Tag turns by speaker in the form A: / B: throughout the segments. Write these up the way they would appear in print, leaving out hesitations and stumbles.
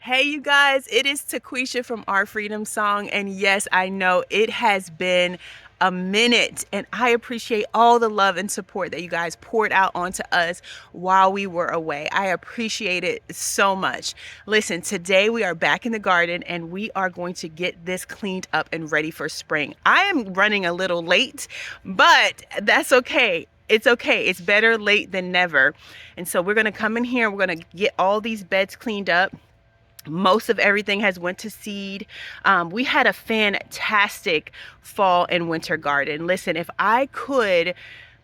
A: Hey you guys, it is Taquisha from Our Freedom Song, and yes, I know it has been a minute, and I appreciate all the love and support that you guys poured out onto us while we were away. I appreciate it so much. Listen, today we are back in the garden and we are going to get this cleaned up and ready for spring. I am running a little late, but that's okay. It's okay. It's better late than never. And so we're going to come in here, we're going to get all these beds cleaned up. Most of everything has went to seed. We had a fantastic fall and winter garden. Listen, if I could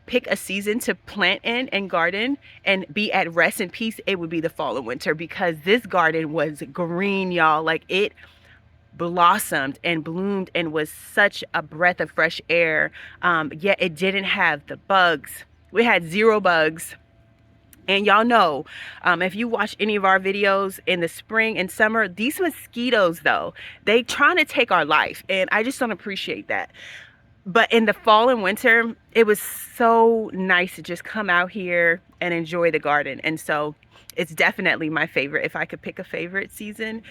A: pick a season to plant in and garden and be at rest and peace, it would be the fall and winter, because this garden was green, y'all. Like, it blossomed and bloomed and was such a breath of fresh air. Yet it didn't have the bugs. We had zero bugs. And y'all know, if you watch any of our videos in the spring and summer, these mosquitoes, though, they trying to take our life. And I just don't appreciate that. But in the fall and winter, it was so nice to just come out here and enjoy the garden. And so it's definitely my favorite. If I could pick a favorite season,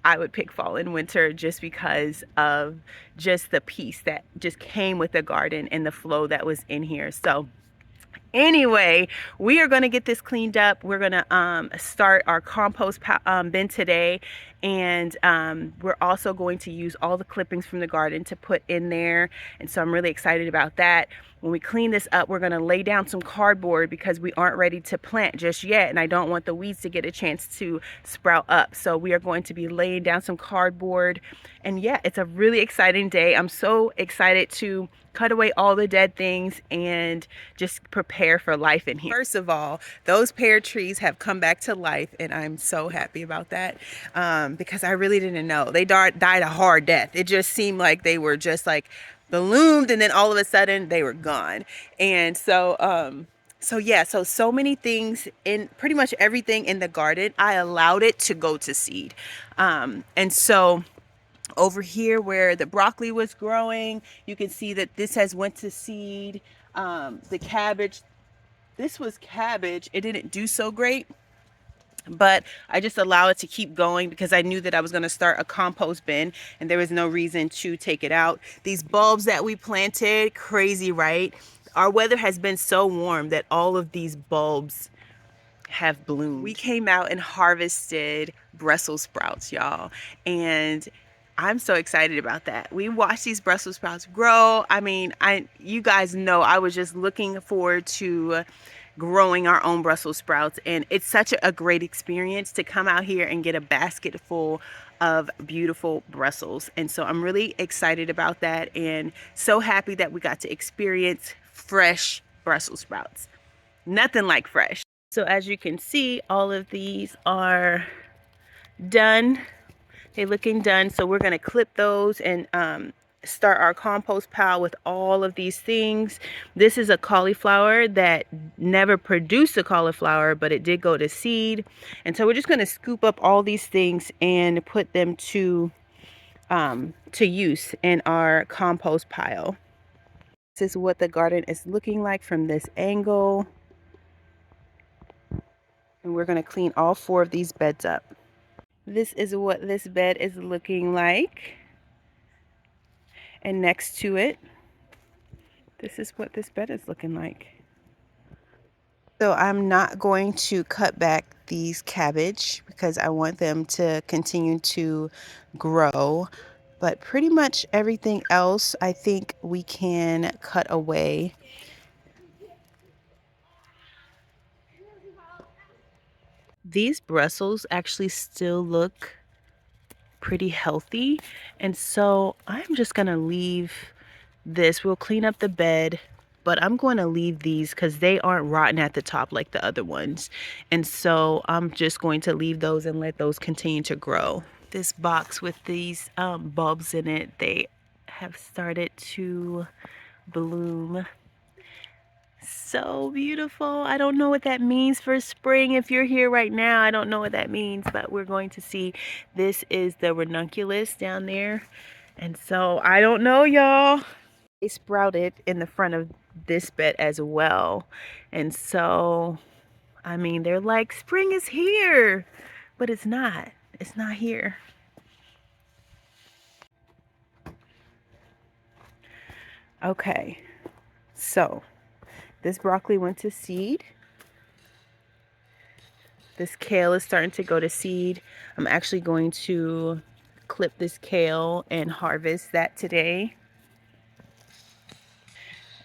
A: I would pick fall and winter, just because of just the peace that just came with the garden and the flow that was in here. So anyway, we are going to get this cleaned up. We're going to start our compost bin today, and we're also going to use all the clippings from the garden to put in there, and so I'm really excited about that. When we clean this up, we're going to lay down some cardboard because we aren't ready to plant just yet, and I don't want the weeds to get a chance to sprout up. So we are going to be laying down some cardboard, and yeah, it's a really exciting day. I'm so excited to cut away all the dead things and just prepare for life in here. First of all, those pear trees have come back to life, and I'm so happy about that, because I really didn't know. They died a hard death. It just seemed like they were just like ballooned, and then all of a sudden they were gone. And so so many things, in pretty much everything in the garden, I allowed it to go to seed. And so over here where the broccoli was growing, you can see that this has went to seed. The cabbage, this was cabbage. It didn't do so great, but I just allow it to keep going because I knew that I was going to start a compost bin and there was no reason to take it out. These bulbs that we planted, crazy, right? Our weather has been so warm that all of these bulbs have bloomed. We came out and harvested Brussels sprouts, y'all, and I'm so excited about that. We watched these Brussels sprouts grow. I mean, you guys know I was just looking forward to growing our own Brussels sprouts, and it's such a great experience to come out here and get a basket full of beautiful Brussels. And so I'm really excited about that, and so happy that we got to experience fresh Brussels sprouts. Nothing like fresh. So as you can see, all of these are done. They're looking done. So we're going to clip those and start our compost pile with all of these things. This is a cauliflower that never produced a cauliflower, but it did go to seed. And so we're just going to scoop up all these things and put them to use in our compost pile. This is what the garden is looking like from this angle. And we're going to clean all 4 of these beds up. This is what this bed is looking like. And next to it, this is what this bed is looking like. So I'm not going to cut back these cabbage because I want them to continue to grow. But pretty much everything else, I think we can cut away. These Brussels actually still look pretty healthy, and so I'm just gonna leave this. We'll clean up the bed, but I'm going to leave these because they aren't rotten at the top like the other ones, and so I'm just going to leave those and let those continue to grow. This box with these bulbs in it, they have started to bloom. So beautiful. I don't know what that means for spring. If you're here right now, I don't know what that means, but we're going to see. This is the ranunculus down there, and so I don't know, y'all. They sprouted in the front of this bed as well, and so I mean, they're like, spring is here, but it's not. It's not here. Okay, so this broccoli went to seed. This kale is starting to go to seed. I'm actually going to clip this kale and harvest that today.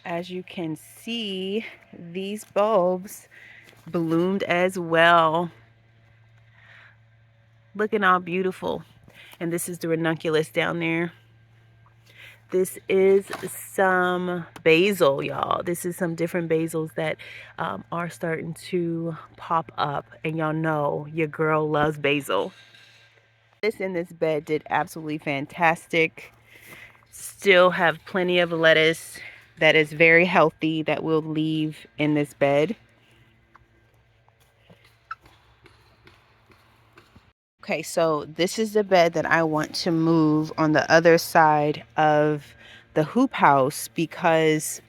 A: As you can see, these bulbs bloomed as well. Looking all beautiful. And this is the ranunculus down there. This is some basil, y'all. This is some different basils that are starting to pop up. And y'all know your girl loves basil. This in this bed did absolutely fantastic. Still have plenty of lettuce that is very healthy that we'll leave in this bed. Okay, so this is the bed that I want to move on the other side of the hoop house because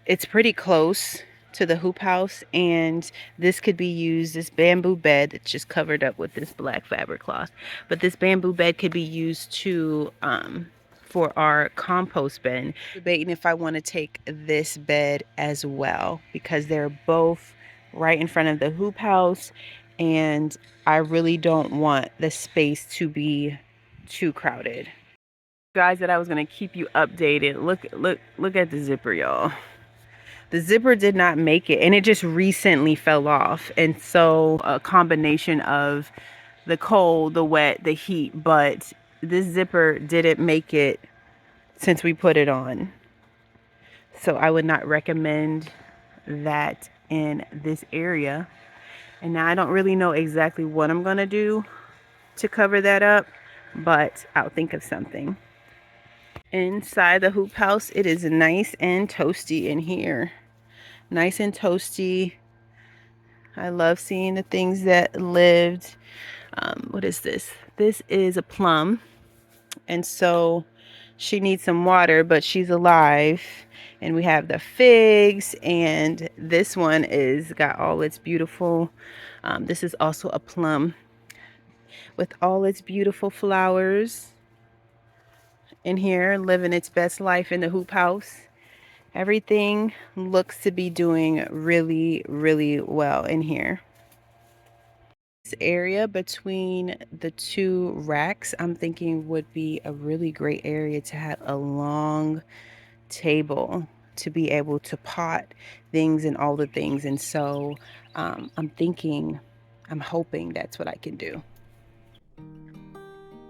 A: it's pretty close to the hoop house, and this could be used, this bamboo bed that's just covered up with this black fabric cloth, but this bamboo bed could be used to for our compost bin. Debating if I want to take this bed as well because they're both right in front of the hoop house, and I really don't want the space to be too crowded. Guys, that I was going to keep you updated. Look at the zipper, y'all. The zipper did not make it, and it just recently fell off. And so a combination of the cold, the wet, the heat, but this zipper didn't make it since we put it on. So I would not recommend that in this area. And now I don't really know exactly what I'm going to do to cover that up, but I'll think of something. Inside the hoop house, it is nice and toasty in here. Nice and toasty. I love seeing the things that lived. What is this? This is a plum. And so she needs some water, but she's alive. And we have the figs, and this one is got all its beautiful, this is also a plum with all its beautiful flowers in here, living its best life in the hoop house. Everything looks to be doing really, really well in here. This area between the two racks, I'm thinking would be a really great area to have a long table to be able to pot things and all the things. And so I'm hoping that's what I can do.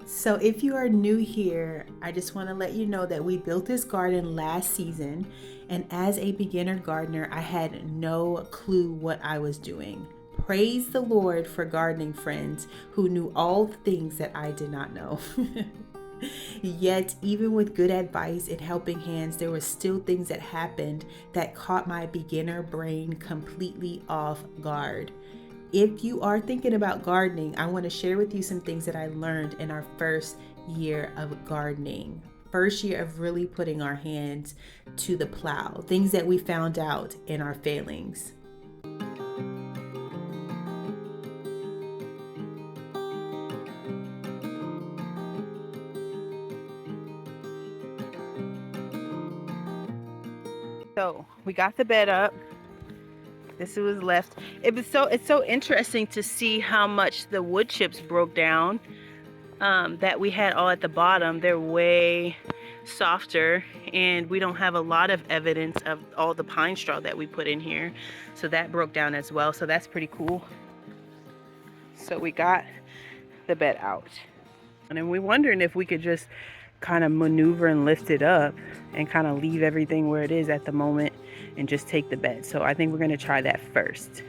A: So if you are new here, I just want to let you know that we built this garden last season, and as a beginner gardener, I had no clue what I was doing. Praise the Lord for gardening friends who knew all the things that I did not know. Yet, even with good advice and helping hands, there were still things that happened that caught my beginner brain completely off guard. If you are thinking about gardening, I want to share with you some things that I learned in our first year of gardening. First year of really putting our hands to the plow. Things that we found out in our failings. So we got the bed up. This was left. It's so interesting to see how much the wood chips broke down that we had all at the bottom. They're way softer, and we don't have a lot of evidence of all the pine straw that we put in here. So that broke down as well. So that's pretty cool. So we got the bed out. And then we're wondering if we could just kind of maneuver and lift it up and kind of leave everything where it is at the moment and just take the bed. So I think we're going to try that first.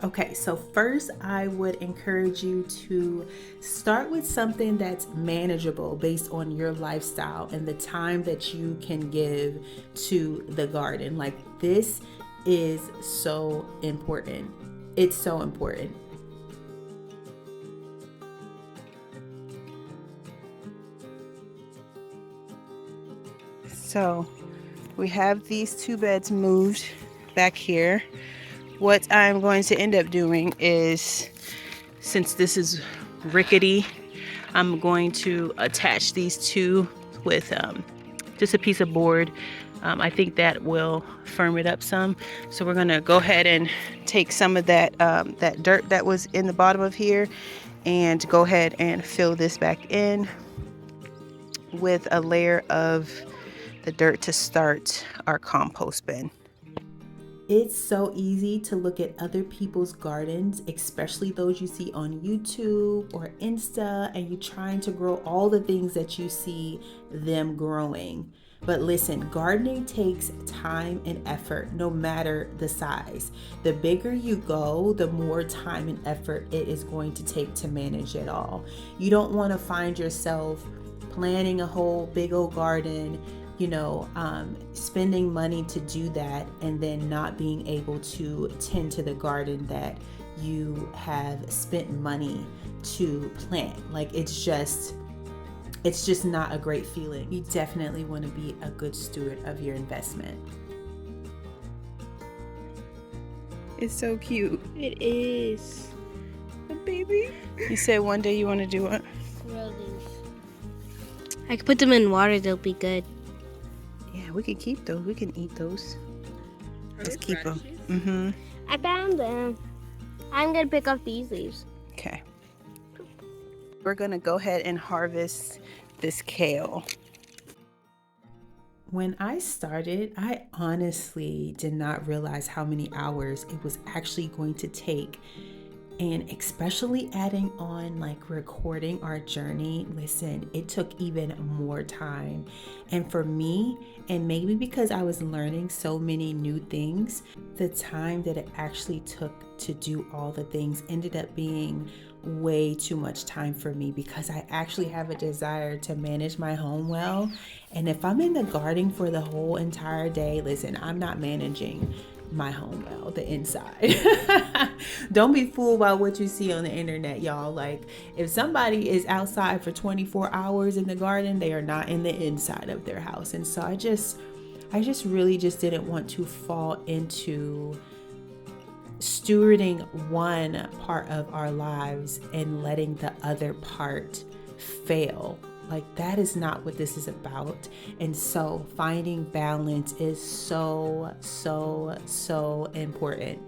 A: Okay, so first I would encourage you to start with something that's manageable based on your lifestyle and the time that you can give to the garden. Like, this is so important. It's so important. So we have these two beds moved back here. What I'm going to end up doing is since this is rickety, I'm going to attach these two with just a piece of board. I think that will firm it up some. So we're gonna go ahead and take some of that that dirt that was in the bottom of here and go ahead and fill this back in with a layer of the dirt to start our compost bin. It's so easy to look at other people's gardens, especially those you see on YouTube or Insta, and you're trying to grow all the things that you see them growing. But listen, gardening takes time and effort, no matter the size. The bigger you go, the more time and effort it is going to take to manage it all. You don't want to find yourself planting a whole big old garden, spending money to do that and then not being able to tend to the garden that you have spent money to plant. Like it's just not a great feeling. You definitely want to be a good steward of your investment. It's so cute.
B: It is.
A: A baby. You said one day you want to do what?
B: Grow these. I could put them in water, they'll be good.
A: Yeah, we can keep those. We can eat those. Let's keep them.
B: I found them. I'm going to pick up these leaves.
A: Okay. We're going to go ahead and harvest this kale. When I started, I honestly did not realize how many hours it was actually going to take. And especially adding on like recording our journey, listen, it took even more time. And for me, and maybe because I was learning so many new things, the time that it actually took to do all the things ended up being way too much time for me, because I actually have a desire to manage my home well. And if I'm in the garden for the whole entire day, listen, I'm not managing my home well, the inside. Don't be fooled by what you see on the internet, y'all. Like if somebody is outside for 24 hours in the garden, they are not in the inside of their house. And so I just really just didn't want to fall into stewarding one part of our lives and letting the other part fail. Like that is not what this is about. And so finding balance is so important.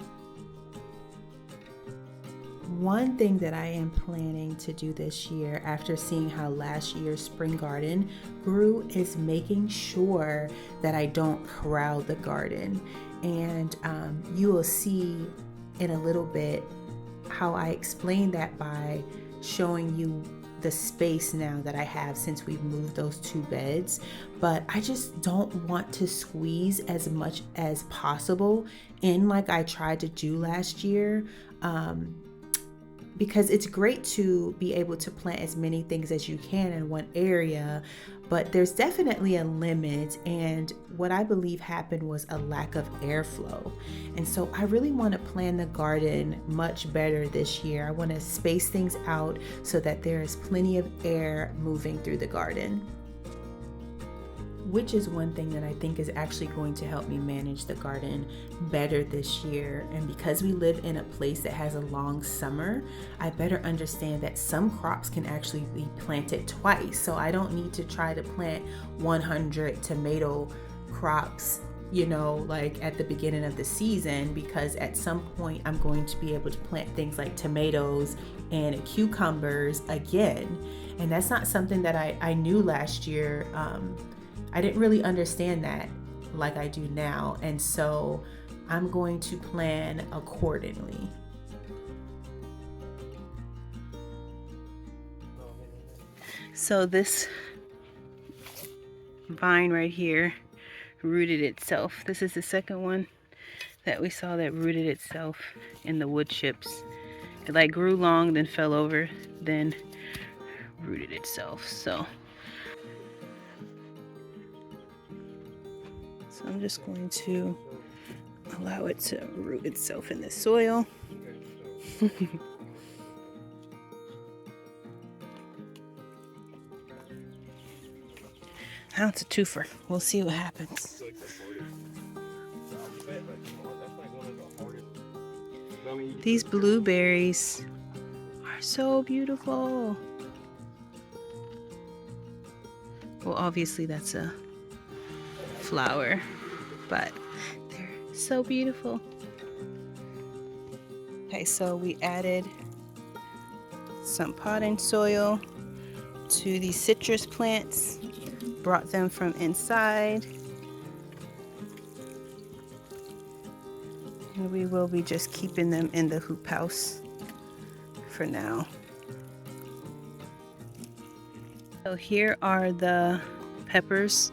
A: One thing that I am planning to do this year, after seeing how last year's spring garden grew, is making sure that I don't crowd the garden. And you will see in a little bit how I explain that by showing you the space now that I have since we've moved those two beds. But I just don't want to squeeze as much as possible in like I tried to do last year, because it's great to be able to plant as many things as you can in one area, but there's definitely a limit. And what I believe happened was a lack of airflow. And so I really want to plan the garden much better this year. I want to space things out so that there is plenty of air moving through the garden, which is one thing that I think is actually going to help me manage the garden better this year. And because we live in a place that has a long summer, I better understand that some crops can actually be planted twice. So I don't need to try to plant 100 tomato crops, like at the beginning of the season, because at some point I'm going to be able to plant things like tomatoes and cucumbers again. And that's not something that I knew last year. I didn't really understand that like I do now. And so I'm going to plan accordingly. So this vine right here rooted itself. This is the second one that we saw that rooted itself in the wood chips. It like grew long, then fell over, then rooted itself. So I'm just going to allow it to root itself in the soil. Now it's a twofer. We'll see what happens. These blueberries are so beautiful. Well, obviously that's a flower, but they're so beautiful. Okay, so we added some potting soil to these citrus plants, brought them from inside, and we will be just keeping them in the hoop house for now. So here are the peppers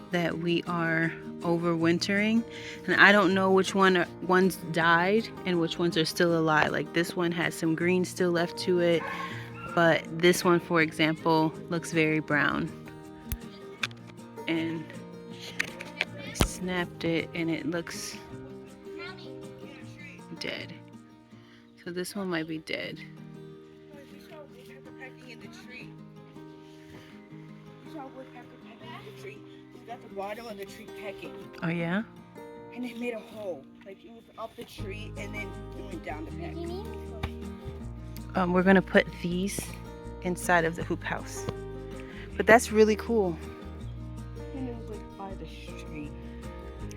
A: that we are overwintering, and I don't know which ones died and which ones are still alive. Like this one has some green still left to it, but this one, for example, looks very brown. And I snapped it and it looks dead. So this one might be dead.
C: At the bottom of the tree pecking,
A: Oh yeah?
C: and it made a hole. Like it was up the tree and then it went down the peck.
A: We're gonna put these inside of the hoop house, but that's really cool.
C: And it was like by the street.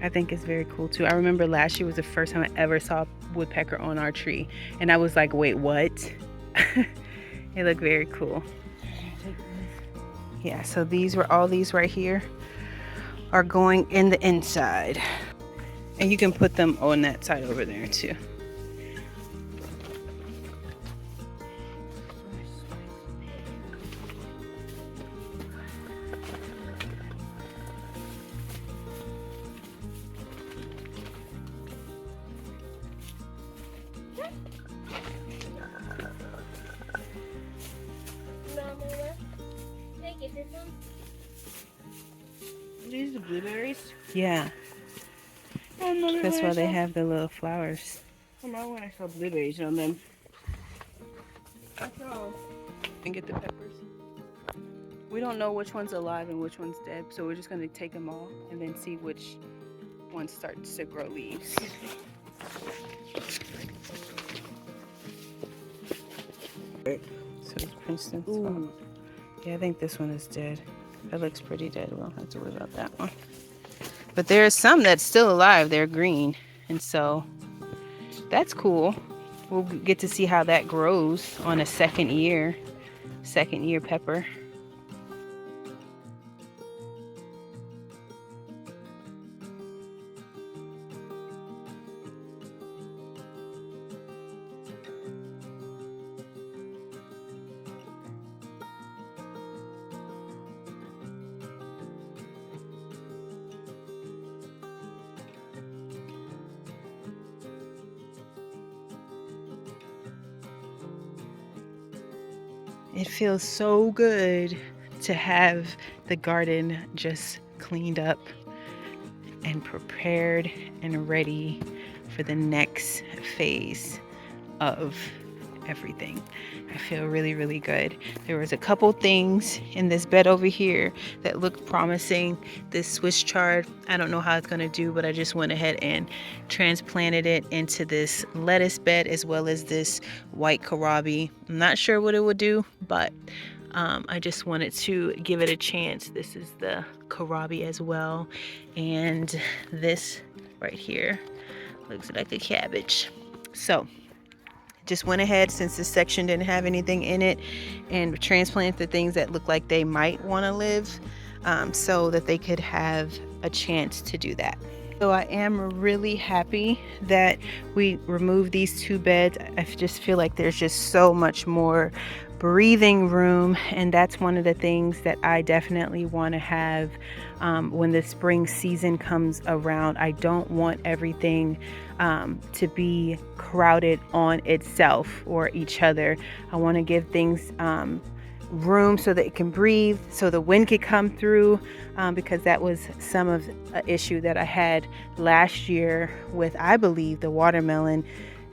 A: I think it's very cool too. I remember last year was the first time I ever saw a woodpecker on our tree, and I was like, wait, what? It looked very cool. Yeah, so all these right here are going in the inside, and you can put them on that side over there too.
C: These are blueberries.
A: Yeah, that's why they have the little flowers.
C: I remember when I saw blueberries on them.
A: And get the peppers. We don't know which one's alive and which one's dead, so we're just gonna take them all and then see which one starts to grow leaves. So it's Princeton.
C: Ooh.
A: Yeah, I think this one is dead. That looks pretty dead. We don't have to worry about that one. But there's some that's still alive. They're green, and so that's cool. We'll get to see how that grows on a second year pepper. It feels so good to have the garden just cleaned up and prepared and ready for the next phase of everything. I feel really, really good. There was a couple things in this bed over here that looked promising. This Swiss chard, I don't know how it's going to do, but I just went ahead and transplanted it into this lettuce bed as well as this white kohlrabi. I'm not sure what it would do, but I just wanted to give it a chance. This is the kohlrabi as well, and this right here looks like a cabbage. So just went ahead, since this section didn't have anything in it, and transplanted the things that look like they might want to live, so that they could have a chance to do that. So I am really happy that we removed these two beds. I just feel like there's just so much more breathing room, and that's one of the things that I definitely want to have when the spring season comes around. I don't want everything to be crowded on itself or each other. I want to give things room so that it can breathe, so the wind could come through, because that was some of an issue that I had last year with, I believe, the watermelon.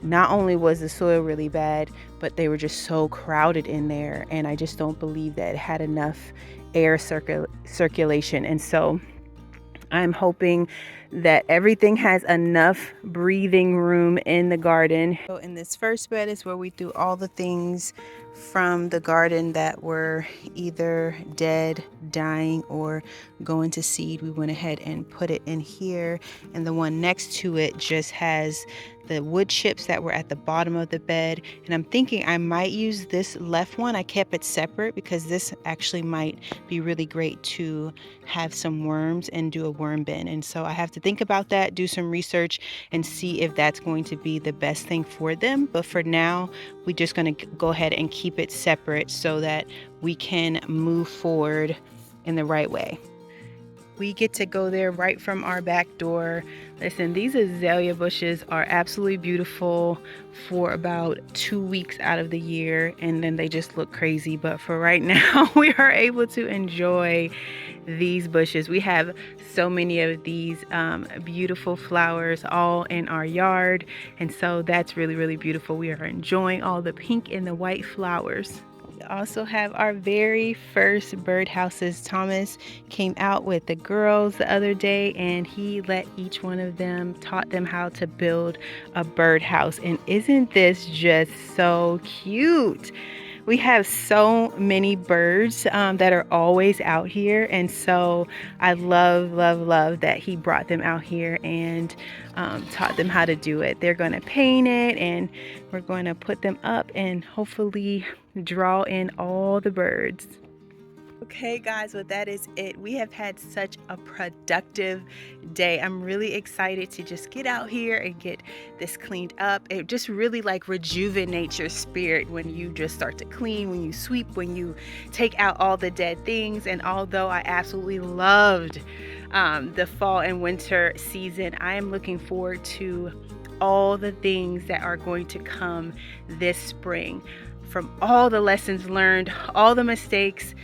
A: Not only was the soil really bad, but they were just so crowded in there, and I just don't believe that it had enough air circulation. And so I'm hoping that everything has enough breathing room in the garden. So in this first bed is where we threw all the things from the garden that were either dead, dying, or going to seed. We went ahead and put it in here, and the one next to it just has the wood chips that were at the bottom of the bed. And I'm thinking I might use this left one. I kept it separate because this actually might be really great to have some worms and do a worm bin. And so I have to think about that, do some research, and see if that's going to be the best thing for them. But for now, we're just going to go ahead and keep it separate so that we can move forward in the right way. We get to go there right from our back door. Listen, these azalea bushes are absolutely beautiful for about 2 weeks out of the year, and then they just look crazy. But for right now, we are able to enjoy these bushes. We have so many of these beautiful flowers all in our yard, and so that's really, really beautiful. We are enjoying all the pink and the white flowers. We also have our very first birdhouses. Thomas came out with the girls the other day, and he let each one of them, taught them how to build a birdhouse. And isn't this just so cute? We have so many birds that are always out here, and so I love that he brought them out here and taught them how to do it. They're going to paint it, and we're going to put them up and hopefully draw in all the birds. Okay guys, well that is it. We have had such a productive day. I'm really excited to just get out here and get this cleaned up. It just really like rejuvenates your spirit when you just start to clean, when you sweep, when you take out all the dead things. And although I absolutely loved the fall and winter season, I am looking forward to all the things that are going to come this spring. From all the lessons learned, all the mistakes,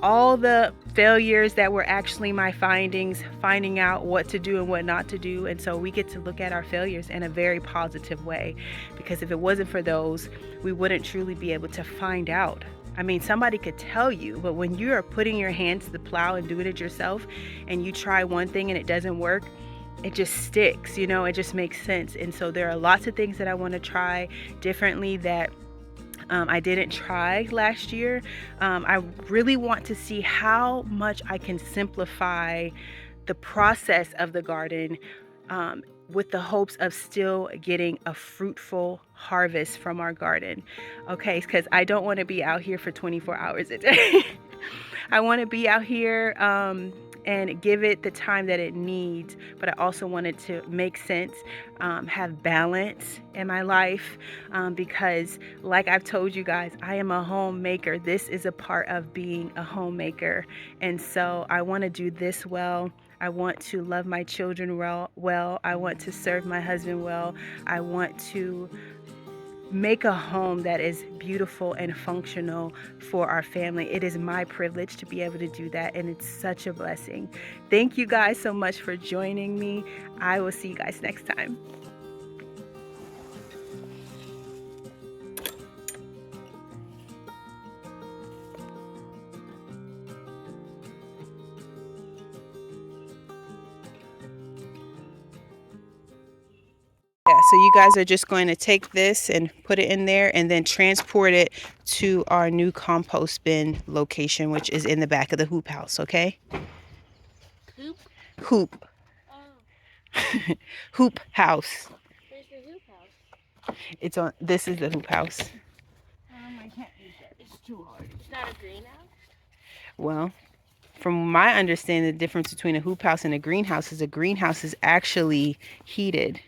A: all the failures that were actually my findings, finding out what to do and what not to do. And so we get to look at our failures in a very positive way, because if it wasn't for those, we wouldn't truly be able to find out. I mean, somebody could tell you, but when you are putting your hands to the plow and doing it yourself, and you try one thing and it doesn't work, it just sticks, you know, it just makes sense. And so there are lots of things that I want to try differently that I didn't try last year. I really want to see how much I can simplify the process of the garden with the hopes of still getting a fruitful harvest from our garden. Okay, because I don't want to be out here for 24 hours a day. I want to be out here and give it the time that it needs, but I also want it to make sense, have balance in my life, because like I've told you guys, I am a homemaker. This is a part of being a homemaker, and so I want to do this well. I want to love my children well. I want to serve my husband well. I want to make a home that is beautiful and functional for our family. It is my privilege to be able to do that, and it's such a blessing. Thank you guys so much for joining me. I will see you guys next time. Yeah, so you guys are just going to take this and put it in there and then transport it to our new compost bin location, which is in the back of the hoop house, okay?
B: Hoop?
A: Hoop.
B: Oh,
A: Hoop house.
B: where's the hoop house?
A: It's on, this is the hoop house.
C: I can't use that. It's too hard.
B: It's not a greenhouse?
A: Well, from my understanding, the difference between a hoop house and a greenhouse is a greenhouse is actually heated.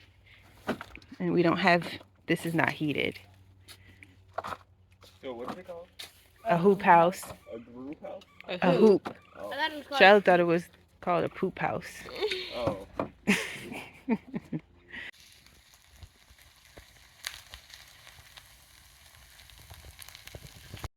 A: And we don't have, this is not heated.
D: So what's it called?
A: A hoop house.
D: A group house?
A: A hoop.
B: I thought it was called
A: Charlotte thought it was called a poop house.
D: Oh.